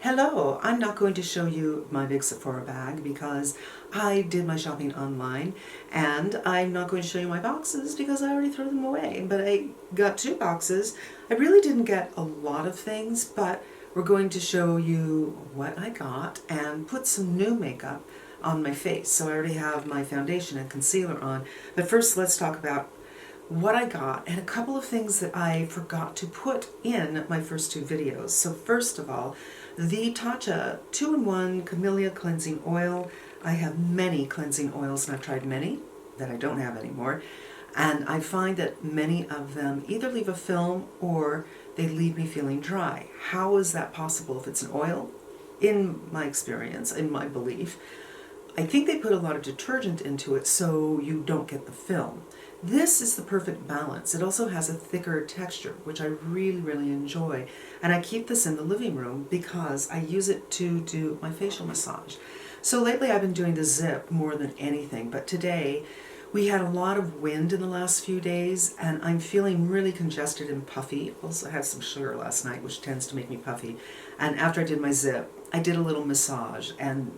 Hello, I'm not going to show you my big Sephora bag because I did my shopping online, and I'm not going to show you my boxes because I already threw them away, but I got 2 boxes. I really didn't get a lot of things, but we're going to show you what I got and put some new makeup on my face. So I already have my foundation and concealer on, but first let's talk about what I got and a couple of things that I forgot to put in my first 2 videos. So first of all, the Tatcha 2-in-1 Camellia Cleansing Oil. I have many cleansing oils and I've tried many that I don't have anymore. And I find that many of them either leave a film or they leave me feeling dry. How is that possible if it's an oil? In my experience, in my belief, I think they put a lot of detergent into it so you don't get the film. This is the perfect balance. It also has a thicker texture, which I really enjoy. And I keep this in the living room because I use it to do my facial massage. So lately I've been doing the zip more than anything, but today we had a lot of wind in the last few days and I'm feeling really congested and puffy. Also had some sugar last night, which tends to make me puffy. And after I did my zip, I did a little massage, and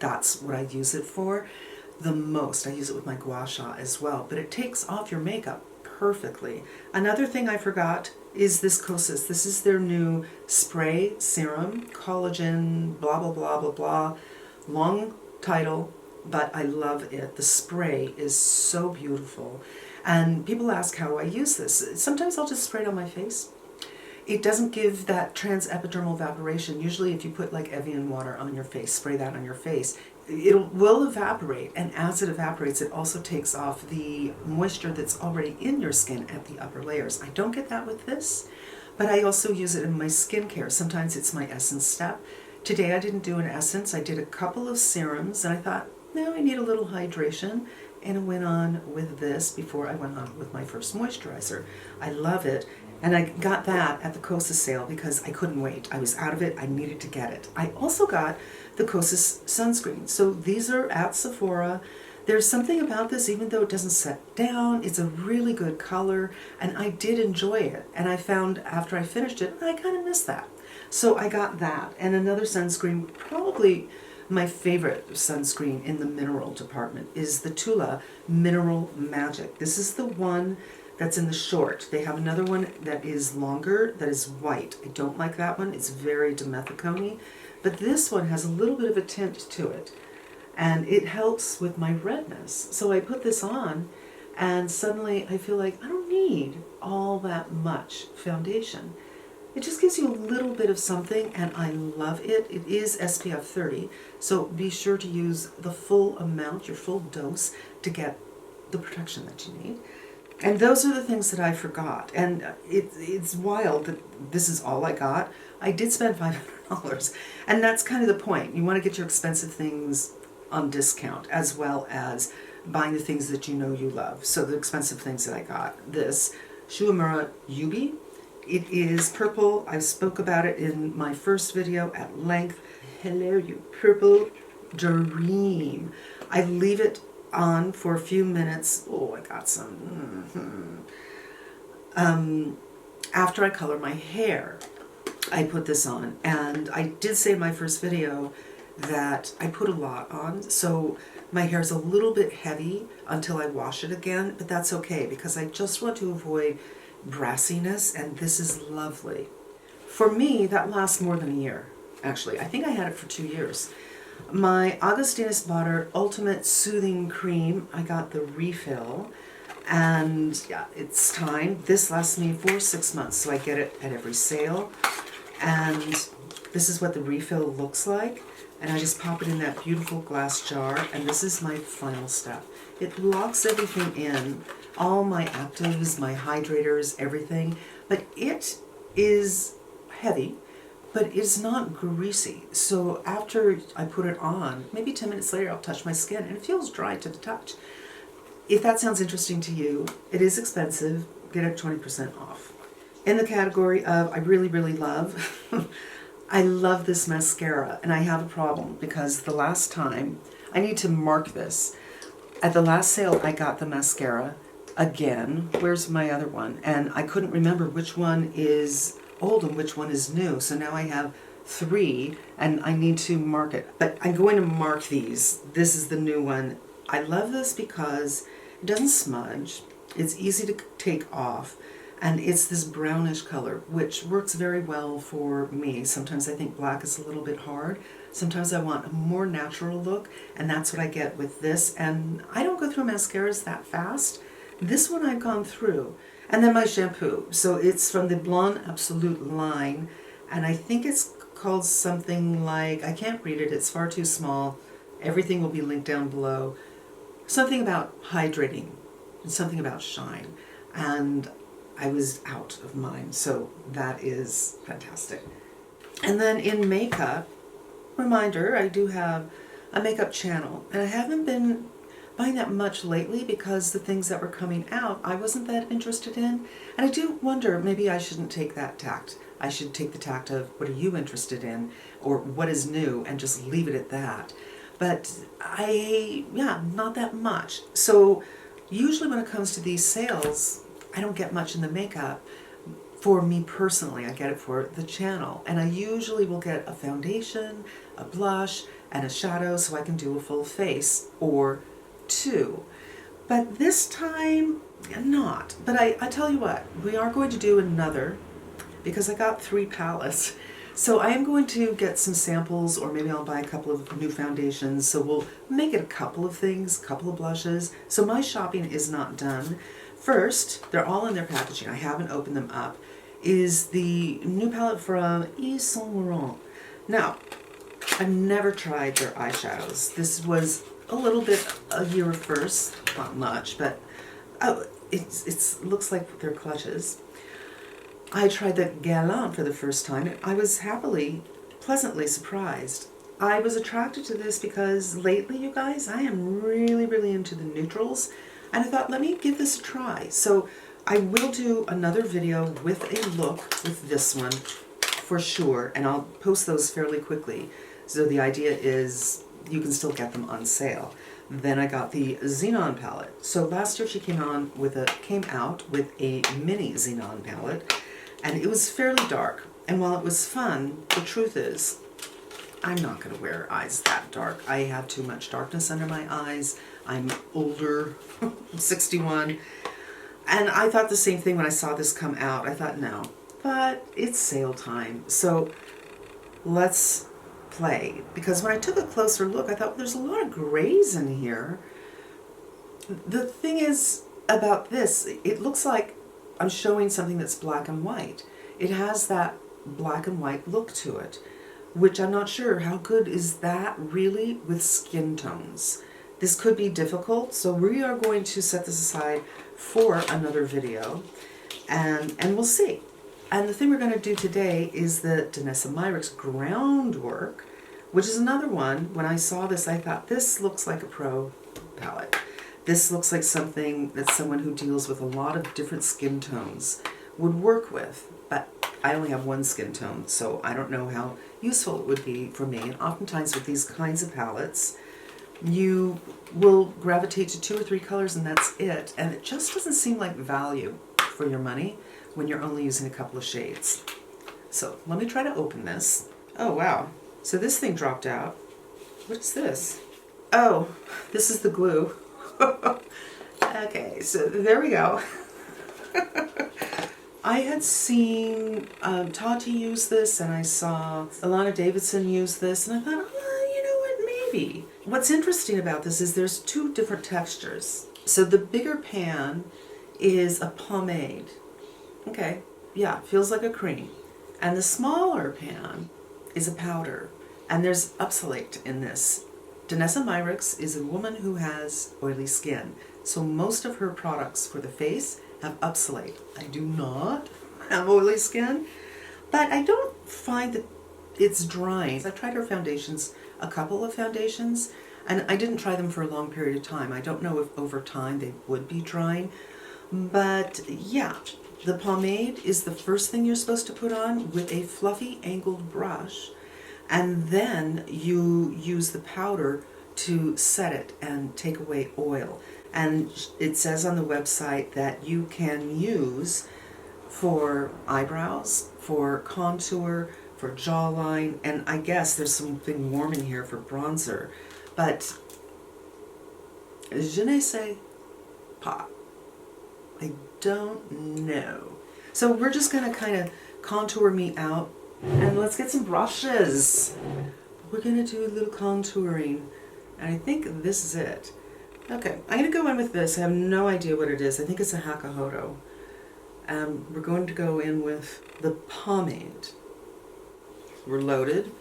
that's what I use it for the most. I use it with my gua sha as well, but it takes off your makeup perfectly. Another thing I forgot is this Kosas. This is their new spray serum, collagen, blah, blah, blah, blah, blah. Long title, but I love it. The spray is so beautiful. And people ask how I use this. Sometimes I'll just spray it on my face. It doesn't give that transepidermal evaporation. Usually if you put like Evian water on your face, spray that on your face, it will evaporate, and as it evaporates it also takes off the moisture that's already in your skin at the upper layers. I don't get that with this, but I also use it in my skincare. Sometimes it's my essence step. Today I didn't do an essence, I did a couple of serums, and I thought, no, I need a little hydration, and I went on with this before I went on with my first moisturizer. I love it. And I got that at the Kosas sale because I couldn't wait. I was out of it. I needed to get it. I also got the Kosas sunscreen. So these are at Sephora. There's something about this, even though it doesn't set down, it's a really good color, and I did enjoy it. And I found after I finished it, I kind of missed that. So I got that. And another sunscreen, probably my favorite sunscreen in the mineral department, is the Tula Mineral Magic. This is the one that's in the short. They have another one that is longer, that is white. I don't like that one. It's very dimethicone. But this one has a little bit of a tint to it. And it helps with my redness. So I put this on, and suddenly I feel like I don't need all that much foundation. It just gives you a little bit of something, and I love it. It is SPF 30, so be sure to use the full amount, your full dose, to get the protection that you need. And those are the things that I forgot. And it's wild that this is all I got. I did spend $500, and that's kind of the point. You want to get your expensive things on discount, as well as buying the things that you know you love. So the expensive things that I got, this Shuamura Yubi. It is purple. I spoke about it in my first video at length. Hello, you purple dream. I leave it on for a few minutes. Oh, I got some. After I color my hair, I put this on. And I did say in my first video that I put a lot on, so my hair is a little bit heavy until I wash it again, but that's okay because I just want to avoid brassiness, and this is lovely. For me, that lasts more than a year, actually. I think I had it for 2 years. My Augustinus Bader Ultimate Soothing Cream, I got the refill, and yeah, it's time. This lasts me for 6 months, so I get it at every sale. And this is what the refill looks like. And I just pop it in that beautiful glass jar, and this is my final step. It locks everything in, all my actives, my hydrators, everything, but it is heavy, but it's not greasy. So after I put it on, maybe 10 minutes later, I'll touch my skin, and it feels dry to the touch. If that sounds interesting to you, it is expensive. Get it 20% off. In the category of I really love, I love this mascara, and I have a problem because the last time, I need to mark this. At the last sale, I got the mascara again. Where's my other one? And I couldn't remember which one is old and which one is new. So now I have 3 and I need to mark it. But I'm going to mark these. This is the new one. I love this because it doesn't smudge. It's easy to take off. And it's this brownish color, which works very well for me. Sometimes I think black is a little bit hard. Sometimes I want a more natural look, and that's what I get with this. And I don't go through mascaras that fast. This one I've gone through. And then my shampoo. So it's from the Blonde Absolute line, and I think it's called something like, I can't read it, it's far too small. Everything will be linked down below. Something about hydrating, and something about shine. And I was out of mine, so that is fantastic. And then in makeup, reminder, I do have a makeup channel, and I haven't been buying that much lately because the things that were coming out I wasn't that interested in. And I do wonder, maybe I shouldn't take that tact. I should take the tact of what are you interested in, or what is new, and just leave it at that. But not that much. So usually when it comes to these sales, I don't get much in the makeup for me personally. I get it for the channel. And I usually will get a foundation, a blush, and a shadow so I can do a full face or 2. But this time, not. But I tell you what, we are going to do another because I got 3 palettes. So I am going to get some samples, or maybe I'll buy a couple of new foundations. So we'll make it a couple of things, a couple of blushes. So my shopping is not done. First, they're all in their packaging. I haven't opened them up. Is the new palette from Yves Saint Laurent. Now, I've never tried their eyeshadows. This was a little bit of your first, not much, but it looks like they're clutches. I tried the Galant for the first time, and I was pleasantly surprised. I was attracted to this because lately, you guys, I am really, really into the neutrals. And I thought, let me give this a try. So I will do another video with a look with this one for sure, and I'll post those fairly quickly. So the idea is you can still get them on sale. Then I got the Xenon palette. So last year she came out with a mini Xenon palette, and it was fairly dark. And while it was fun, the truth is, I'm not going to wear eyes that dark. I have too much darkness under my eyes. I'm older, I'm 61. And I thought the same thing when I saw this come out. I thought, no, but it's sale time. So let's play. Because when I took a closer look, I thought, well, there's a lot of grays in here. The thing is about this, it looks like I'm showing something that's black and white. It has that black and white look to it, which I'm not sure how good is that really with skin tones. This could be difficult, so we are going to set this aside for another video, and we'll see. And the thing we're going to do today is the Danessa Myricks Groundwork, which is another one. When I saw this, I thought, this looks like a pro palette. This looks like something that someone who deals with a lot of different skin tones would work with. But I only have one skin tone, so I don't know how useful it would be for me. And oftentimes with these kinds of palettes, you will gravitate to 2 or 3 colors and that's it. And it just doesn't seem like value for your money when you're only using a couple of shades. So let me try to open this. Oh wow, so this thing dropped out. What is this? Oh, this is the glue. Okay, so there we go. I had seen Tati use this, and I saw Alana Davidson use this, and I thought, oh, you know what, maybe. What's interesting about this is there's 2 different textures. So the bigger pan is a pomade. Okay, yeah, feels like a cream. And the smaller pan is a powder. And there's oxalate in this. Danessa Myricks is a woman who has oily skin. So most of her products for the face have oxalate. I do not have oily skin, but I don't find that it's drying. I've tried her foundations, a couple of foundations, and I didn't try them for a long period of time. I don't know if over time they would be drying, but yeah, the pomade is the first thing you're supposed to put on with a fluffy angled brush, and then you use the powder to set it and take away oil. And it says on the website that you can use for eyebrows, for contour, for jawline, and I guess there's something warm in here for bronzer, but je ne sais pas. I don't know. So we're just going to kind of contour me out, and let's get some brushes. We're going to do a little contouring, and I think this is it. Okay, I'm going to go in with this. I have no idea what it is. I think it's a Hakuhodo. We're going to go in with the pomade. We're loaded,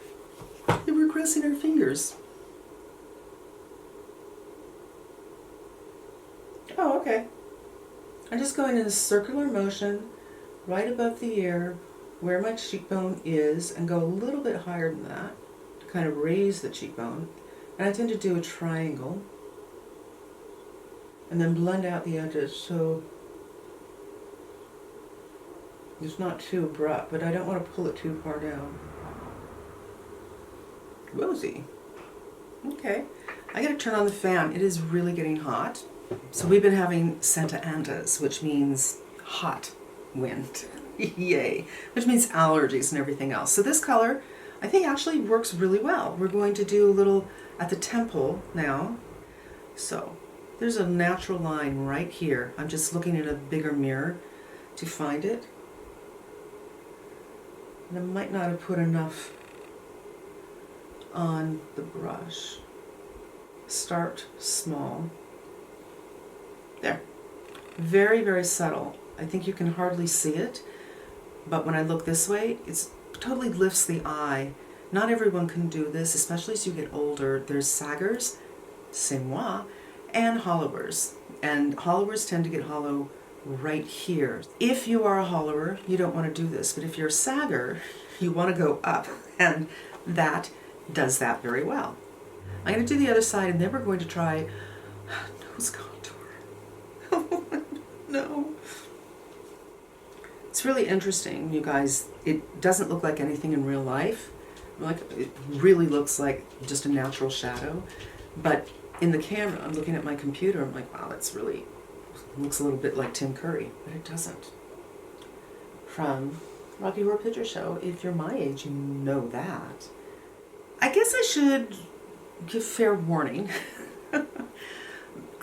and we're crossing our fingers. Oh, okay. I'm just going in a circular motion right above the ear where my cheekbone is and go a little bit higher than that to kind of raise the cheekbone. And I tend to do a triangle and then blend out the edges so it's not too abrupt, but I don't want to pull it too far down. Rosy. Okay. I gotta turn on the fan. It is really getting hot. So we've been having Santa Andas, which means hot wind. Yay. Which means allergies and everything else. So this color, I think actually works really well. We're going to do a little at the temple now. So there's a natural line right here. I'm just looking in a bigger mirror to find it. And I might not have put enough on the brush. Start small. There. Very, very subtle. I think you can hardly see it, but when I look this way, it totally lifts the eye. Not everyone can do this, especially as you get older. There's saggers, c'est moi, and hollowers. And hollowers tend to get hollow right here. If you are a hollower, you don't want to do this, but if you're a sagger, you want to go up, and that does that very well. I'm going to do the other side, and then we're going to try nose contour. No. It's really interesting, you guys. It doesn't look like anything in real life. Like, it really looks like just a natural shadow, but in the camera, I'm looking at my computer, I'm like, wow, that's really looks a little bit like Tim Curry, but it doesn't. From Rocky Horror Picture Show, if you're my age, you know that. I guess I should give fair warning.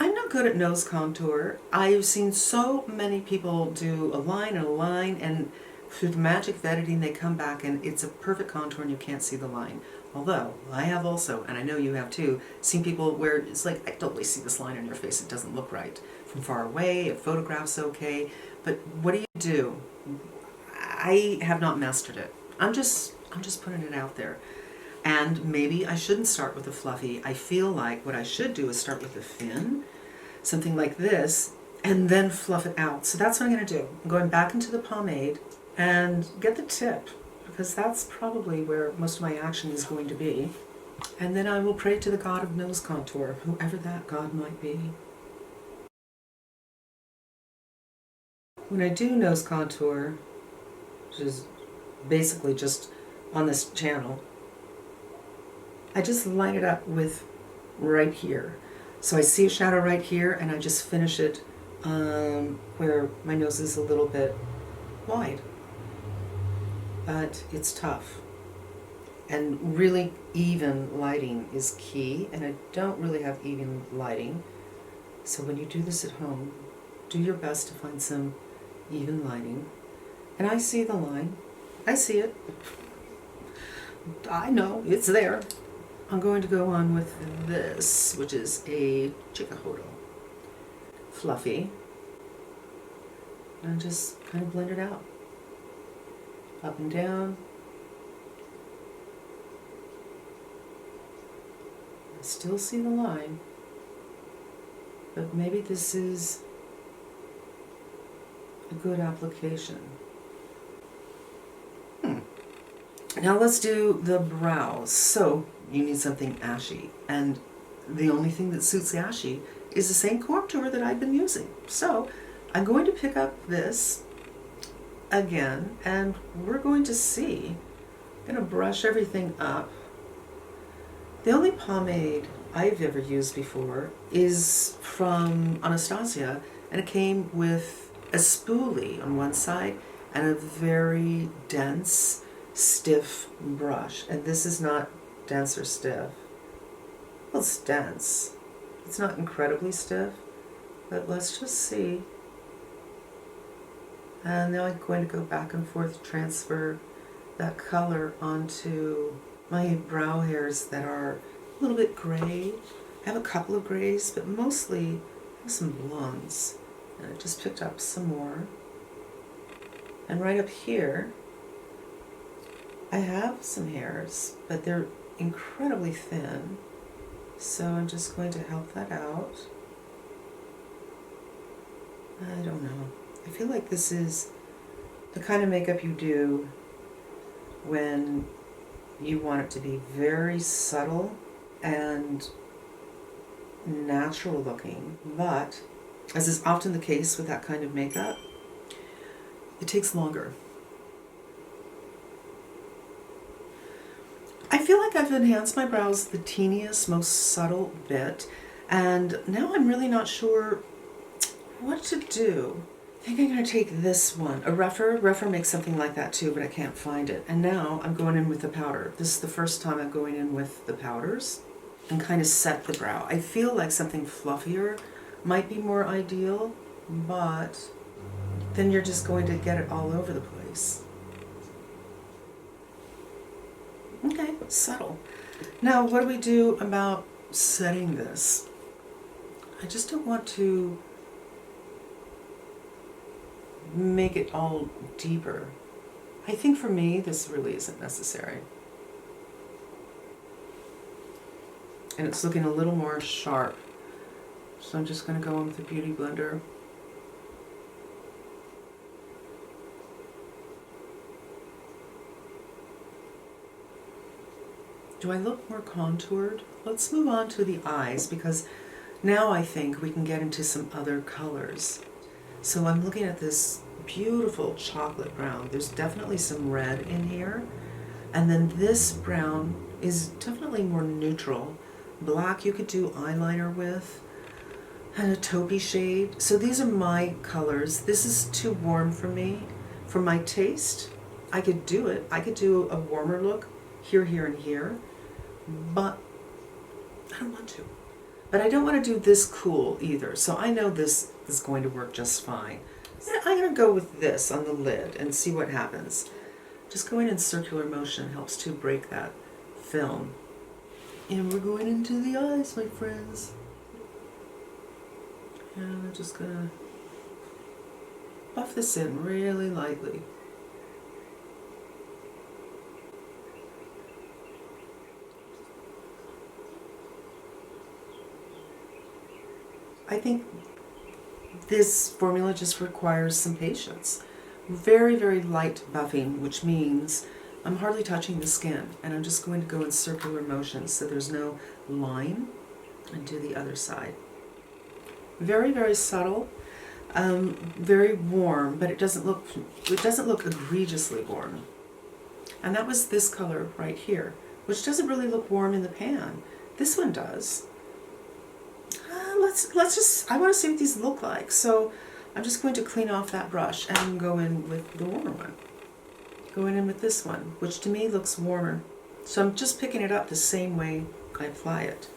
I'm not good at nose contour. I've seen so many people do a line and a line, and through the magic of editing, they come back and it's a perfect contour and you can't see the line. Although, I have also, and I know you have too, seen people where it's like, I totally see this line on your face, it doesn't look right. From far away, a photograph's okay, but what do? I have not mastered it. I'm just putting it out there. And maybe I shouldn't start with a fluffy. I feel like what I should do is start with a thin, something like this, and then fluff it out. So that's what I'm going to do. I'm going back into the pomade and get the tip, because that's probably where most of my action is going to be. And then I will pray to the god of nose contour, whoever that god might be. When I do nose contour, which is basically just on this channel, I just line it up with right here. So I see a shadow right here, and I just finish it where my nose is a little bit wide. But it's tough. And really even lighting is key, and I don't really have even lighting. So when you do this at home, do your best to find some even lighting. And I see the line. I see it. I know it's there. I'm going to go on with this, which is a Hakuhodo. Fluffy. And just kind of blend it out. Up and down. I still see the line. But maybe this is a good application. Now let's do the brows. So you need something ashy, and the only thing that suits ashy is the same contour that I've been using. So I'm going to pick up this again, and we're going to see. I'm going to brush everything up. The only pomade I've ever used before is from Anastasia, and it came with a spoolie on one side and a very dense stiff brush. And this is not dense or stiff. Well, it's dense. It's not incredibly stiff, but let's just see. And now I'm going to go back and forth, transfer that color onto my brow hairs that are a little bit gray. I have a couple of grays, but mostly I have some blondes. And I just picked up some more. And right up here, I have some hairs, but they're incredibly thin. So I'm just going to help that out. I don't know. I feel like this is the kind of makeup you do when you want it to be very subtle and natural looking, but as is often the case with that kind of makeup, it takes longer. I feel like I've enhanced my brows the teeniest, most subtle bit, and now I'm really not sure what to do. I think I'm going to take this one, a rougher. Rougher makes something like that too, but I can't find it. And now I'm going in with the powder. This is the first time I'm going in with the powders and kind of set the brow. I feel like something fluffier might be more ideal, but then you're just going to get it all over the place. Okay, subtle. Now, what do we do about setting this? I just don't want to make it all deeper. I think for me, this really isn't necessary. And it's looking a little more sharp. So I'm just going to go in with the Beauty Blender. Do I look more contoured? Let's move on to the eyes, because now I think we can get into some other colors. So I'm looking at this beautiful chocolate brown. There's definitely some red in here. And then this brown is definitely more neutral. Black you could do eyeliner with, and a taupey shade. So these are my colors. This is too warm for me. For my taste, I could do it. I could do a warmer look here, here, and here, but I don't want to. But I don't want to do this cool either. So I know this is going to work just fine. So I'm going to go with this on the lid and see what happens. Just going in circular motion helps to break that film. And we're going into the eyes, my friends. And I'm just going to buff this in really lightly. I think this formula just requires some patience. Very, very light buffing, which means I'm hardly touching the skin, and I'm just going to go in circular motions so there's no line, and do the other side. Very, very subtle, very warm, but it doesn't look egregiously warm. And that was this color right here, which doesn't really look warm in the pan. This one does. I want to see what these look like. So I'm just going to clean off that brush and go in with the warmer one. Going in with this one, which to me looks warmer. So I'm just picking it up the same way I apply it.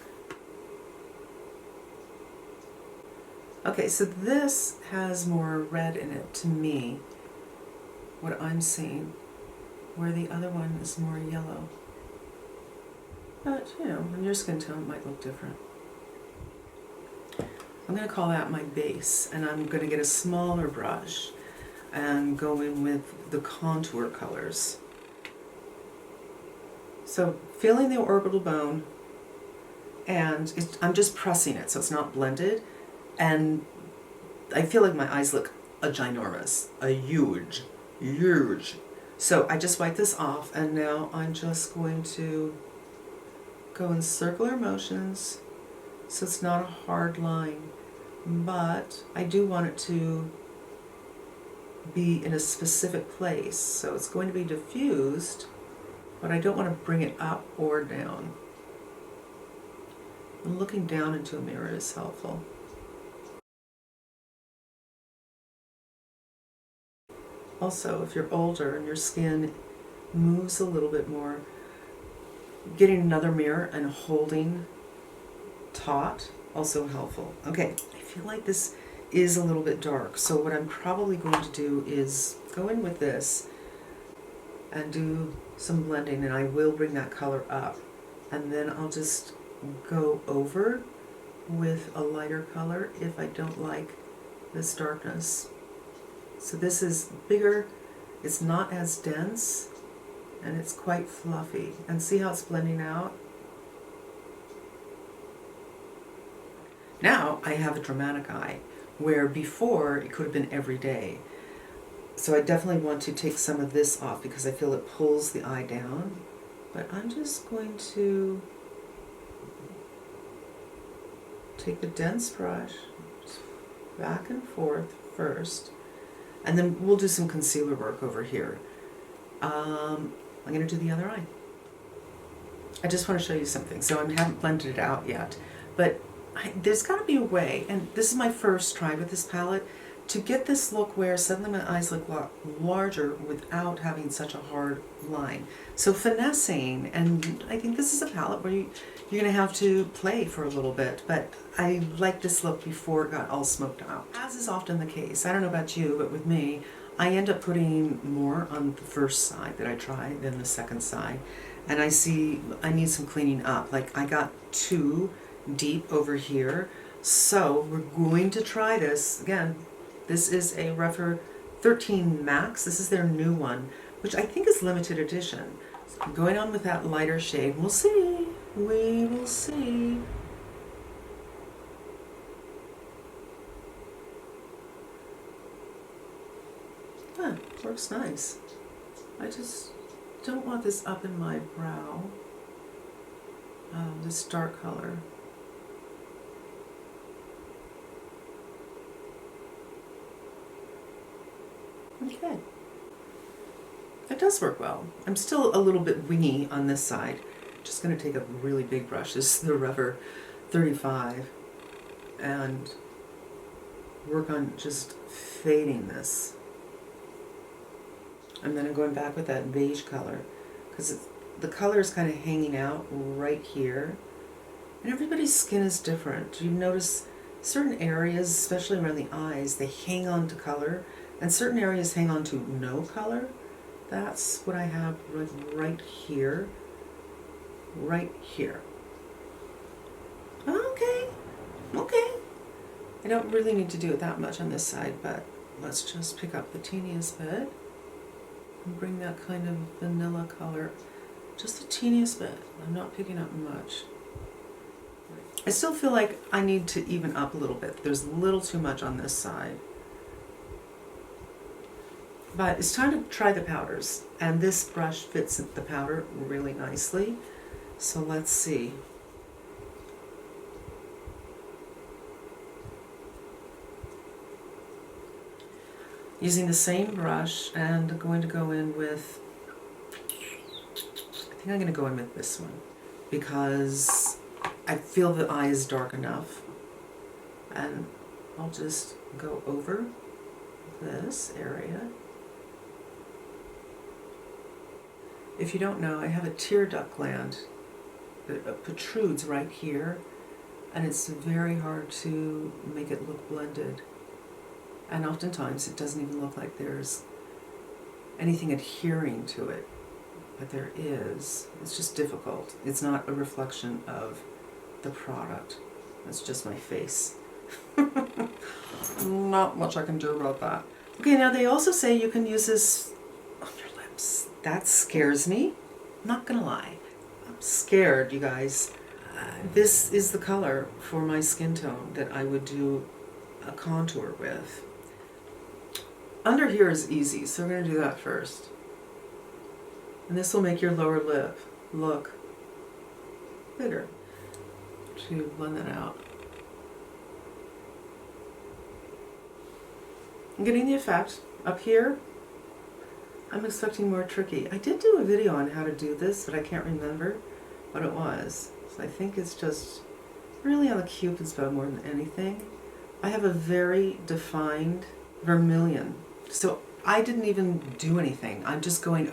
Okay, so this has more red in it to me, what I'm seeing, where the other one is more yellow. But, you know, on your skin tone it might look different. I'm going to call that my base, and I'm going to get a smaller brush and go in with the contour colors. So feeling the orbital bone, and I'm just pressing it so it's not blended, and I feel like my eyes look ginormous, huge. So I just wipe this off, and now I'm just going to go in circular motions so it's not a hard line. But I do want it to be in a specific place, so it's going to be diffused, but I don't want to bring it up or down. And looking down into a mirror is helpful. Also, if you're older and your skin moves a little bit more. Getting another mirror and holding taut, also helpful. Okay, I feel like this is a little bit dark, so what I'm probably going to do is go in with this and do some blending, and I will bring that color up, and then I'll just go over with a lighter color if I don't like this darkness. So this is bigger, it's not as dense, and it's quite fluffy. And see how it's blending out? Now I have a dramatic eye, where before it could have been every day. So I definitely want to take some of this off because I feel it pulls the eye down. But I'm just going to take the dense brush back and forth first, and then we'll do some concealer work over here. I'm going to do the other eye. I just want to show you something. So I haven't blended it out yet, but there's got to be a way, and this is my first try with this palette, to get this look where suddenly my eyes look a lot larger without having such a hard line. So finessing, and I think this is a palette where you're going to have to play for a little bit, but I like this look before it got all smoked out. As is often the case, I don't know about you, but with me, I end up putting more on the first side that I try than the second side. And I see I need some cleaning up. Like I got too deep over here. So we're going to try this. Again, this is a Refer 13 Max. This is their new one, which I think is limited edition. So I'm going on with that lighter shade. We'll see. We will see. Huh, works nice. I just don't want this up in my brow. This dark color. Okay. That does work well. I'm still a little bit wingy on this side. Just going to take a really big brush. This is the Refer 35 and work on just fading this. And then I'm going back with that beige color because the color is kind of hanging out right here. And everybody's skin is different. You notice certain areas, especially around the eyes, they hang on to color, and certain areas hang on to no color. That's what I have right here. Right here. Okay. Okay. I don't really need to do it that much on this side, but let's just pick up the teeniest bit and bring that kind of vanilla color just the teeniest bit. I'm not picking up much. I still feel like I need to even up a little bit. There's a little too much on this side. But it's time to try the powders, and this brush fits the powder really nicely. So let's see. Using the same brush, and going to go in with, I think I'm going to go in with this one because I feel the eye is dark enough, and I'll just go over this area. If you don't know, I have a tear duct gland that protrudes right here, and it's very hard to make it look blended. And oftentimes it doesn't even look like there's anything adhering to it, but there is. It's just difficult. It's not a reflection of the product. It's just my face. Not much I can do about that. Okay, now they also say you can use this on your lips. That scares me. I'm not gonna lie. I'm scared, you guys. This is the color for my skin tone that I would do a contour with. Under here is easy, so we're going to do that first. And this will make your lower lip look bigger to blend that out. I'm getting the effect. Up here, I'm expecting more tricky. I did do a video on how to do this, but I can't remember what it was. So I think it's just really on the Cupid's bow more than anything. I have a very defined vermilion. So I didn't even do anything. I'm just going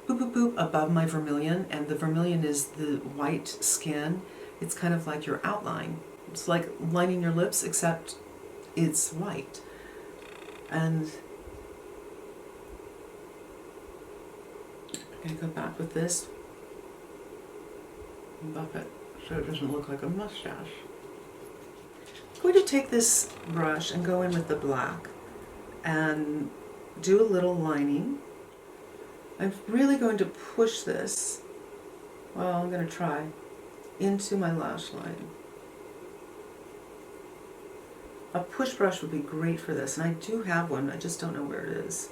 boop, boop, boop above my vermilion, and the vermilion is the white skin. It's kind of like your outline. It's like lining your lips, except it's white. And I'm going to go back with this and buff it so it doesn't look like a mustache. I'm going to take this brush and go in with the black and do a little lining. I'm really going to push this, well, I'm going to try, into my lash line. A push brush would be great for this, and I do have one, I just don't know where it is.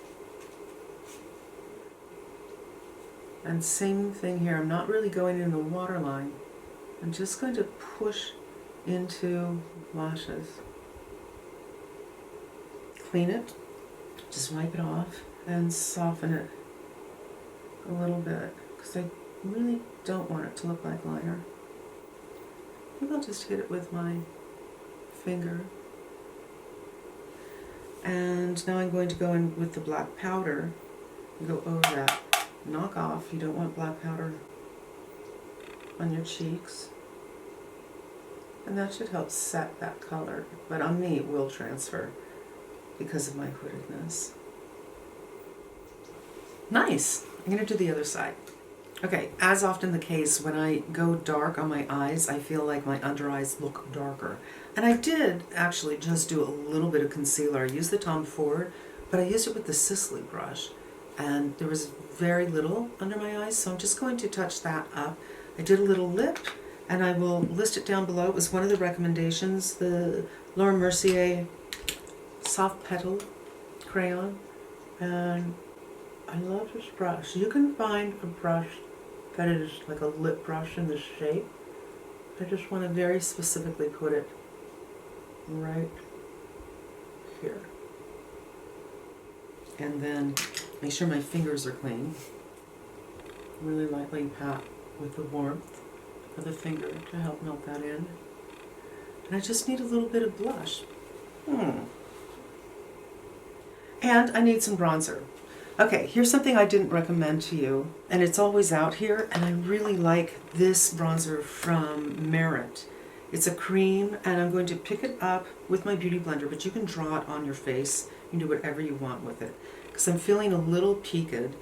And same thing here, I'm not really going in the waterline. I'm just going to push into lashes. Clean it, just wipe it off, and soften it a little bit, because I really don't want it to look like liner. I think I'll just hit it with my finger. And now I'm going to go in with the black powder and go over that. Knock off, you don't want black powder on your cheeks. And that should help set that color, but on me it will transfer because of my hoodedness. Nice! I'm going to do the other side. Okay, as often the case, when I go dark on my eyes, I feel like my under eyes look darker. And I did actually just do a little bit of concealer. I used the Tom Ford, but I used it with the Sisley brush. And there was very little under my eyes, so I'm just going to touch that up. I did a little lip, and I will list it down below. It was one of the recommendations, the Laura Mercier Soft Petal Crayon. And I love this brush. You can find a brush that is like a lip brush in this shape. I just want to very specifically put it right here. And then make sure my fingers are clean. Really lightly pat with the warmth of the finger to help melt that in. And I just need a little bit of blush. And I need some bronzer. Okay, here's something I didn't recommend to you, and it's always out here, and I really like this bronzer from Merit. It's a cream, and I'm going to pick it up with my Beauty Blender, but you can draw it on your face. You can do whatever you want with it. Because I'm feeling a little peaked.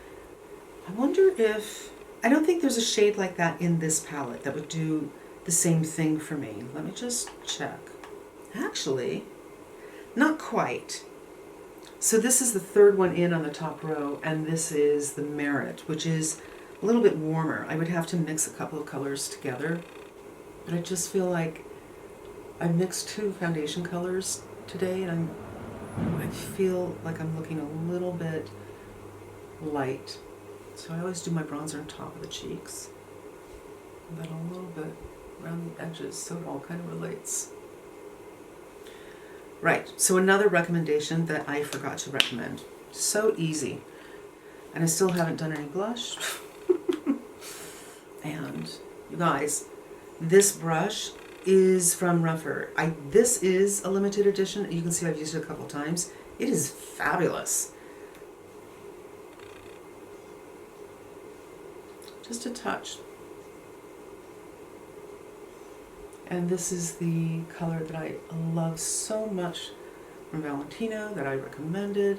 I wonder if, I don't think there's a shade like that in this palette that would do the same thing for me. Let me just check. Actually, not quite. So this is the third one in on the top row, and this is the Merit, which is a little bit warmer. I would have to mix a couple of colors together, but I just feel like I mixed two foundation colors today, and I feel like I'm looking a little bit light. So I always do my bronzer on top of the cheeks, and then a little bit around the edges, so it all kind of relates. Right, so another recommendation that I forgot to recommend. So easy. And I still haven't done any blush. And you guys, this brush is from Rougher. This is a limited edition. You can see I've used it a couple times. It is fabulous. Just a touch. And this is the color that I love so much from Valentino that I recommended.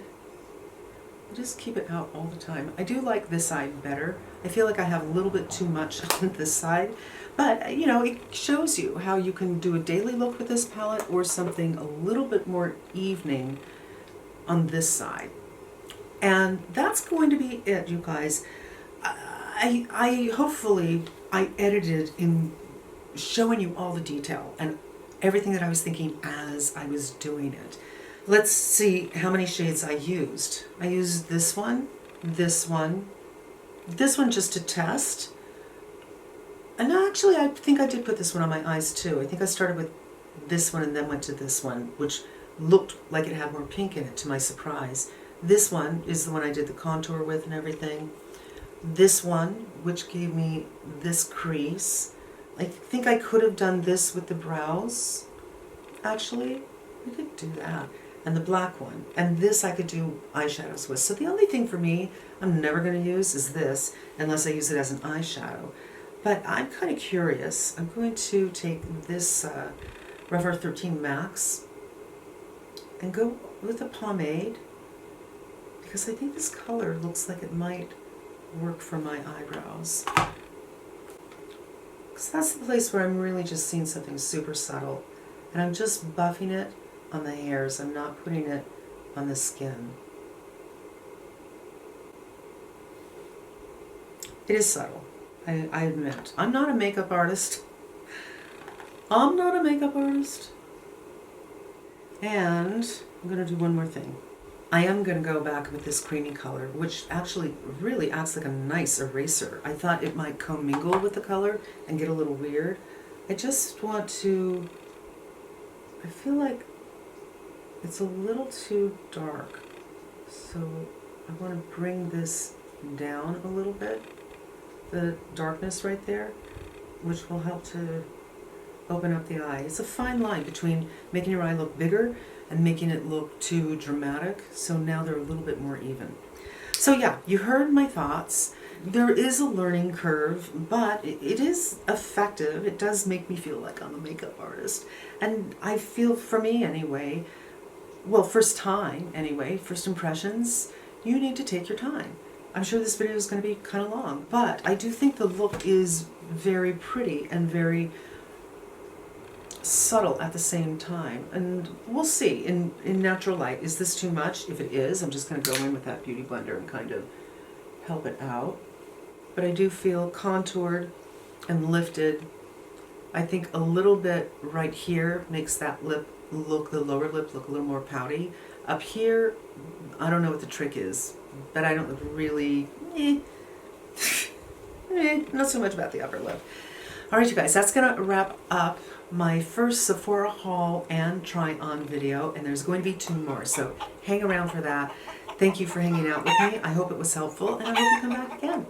I just keep it out all the time. I do like this side better. I feel like I have a little bit too much on this side, but you know, it shows you how you can do a daily look with this palette or something a little bit more evening on this side. And that's going to be it, you guys. I hopefully I edited in showing you all the detail and everything that I was thinking as I was doing it. Let's see how many shades I used. I used this one just to test. And actually I think I did put this one on my eyes too. I think I started with this one and then went to this one, which looked like it had more pink in it to my surprise. This one is the one I did the contour with and everything. This one, which gave me this crease. I think I could have done this with the brows, actually. We could do that. and the black one. And this I could do eyeshadows with. So the only thing for me I'm never going to use is this, unless I use it as an eyeshadow. But I'm kind of curious. I'm going to take this Rev 13 Max and go with a pomade, because I think this color looks like it might work for my eyebrows. Because that's the place where I'm really just seeing something super subtle. And I'm just buffing it on the hairs. I'm not putting it on the skin. It is subtle, I admit. I'm not a makeup artist. I'm not a makeup artist. And I'm going to do one more thing. I am going to go back with this creamy color, which actually really acts like a nice eraser. I thought it might commingle with the color and get a little weird. I just want to, I feel like it's a little too dark. So I want to bring this down a little bit, the darkness right there, which will help to open up the eye. It's a fine line between making your eye look bigger and making it look too dramatic. So now they're a little bit more even. So yeah, you heard my thoughts. There is a learning curve, but it is effective. It does make me feel like I'm a makeup artist. And I feel, for me anyway, well, first time anyway, first impressions, you need to take your time. I'm sure this video is going to be kind of long, but I do think the look is very pretty and very subtle at the same time. And we'll see in natural light. Is this too much? If it is, I'm just going to go in with that Beauty Blender and kind of help it out. But I do feel contoured and lifted. I think a little bit right here makes that lip look, the lower lip look a little more pouty. Up here, I don't know what the trick is, but I don't look really, not so much about the upper lip. All right, you guys, that's going to wrap up my first Sephora haul and try on video, and there's going to be 2 more, so hang around for that. Thank you for hanging out with me. I hope it was helpful, and I hope you come back again.